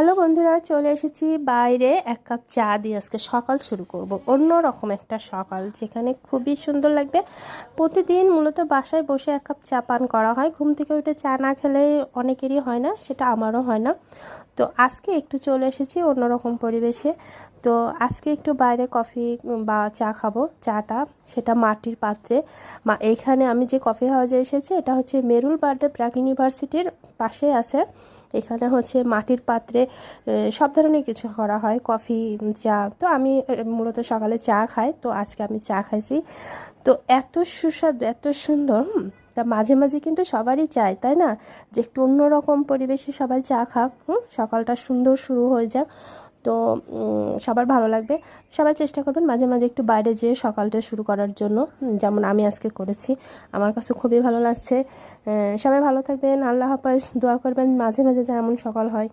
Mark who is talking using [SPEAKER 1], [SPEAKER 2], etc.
[SPEAKER 1] Hello বন্ধুরা, চলে এসেছি বাইরে এক কাপ চা দিয়ে আজকে সকাল শুরু করব। অন্য রকম একটা সকাল যেখানে খুবই সুন্দর লাগবে। প্রতিদিন মূলত বাসায় বসে এক কাপ চা পান করা হয়, ঘুম থেকে উঠে চা না খেলে অনেকেরই হয় না, সেটা আমারও হয় না। তো আজকে একটু চলে এসেছি অন্যরকম পরিবেশে। তো আজকে একটু বাইরে কফি বা চা খাবো। চাটা সেটা মাটির পাত্রে। এইখানে আমি যে কফি হাউসে এসেছি এটা হচ্ছে মেরুল বার্ডের প্রাক ইউনিভার্সিটির পাশে আছে। এখানে হচ্ছে মাটির পাত্রে সব ধরনের কিছু করা হয়, কফি, চা। তো আমি মূলত সকালে চা খাই, তো আজকে আমি চা খাইছি। তো এত সুস্বাদু, এত সুন্দর। তা মাঝে মাঝে কিন্তু সবারই চাই, তাই না, যে একটু অন্যরকম পরিবেশে সবাই চা খাক, সকালটা সুন্দর শুরু হয়ে যাক। তো সবার ভালো লাগবে। সবাই চেষ্টা করবেন মাঝে মাঝে একটু বাইরে যেয়ে সকালটা শুরু করার জন্য, যেমন আমি আজকে করেছি। আমার কাছে খুবই ভালো লাগছে। সবাই ভালো থাকবেন, আল্লাহ হাফেজ। দোয়া করবেন মাঝে মাঝে যেন এমন সকাল হয়।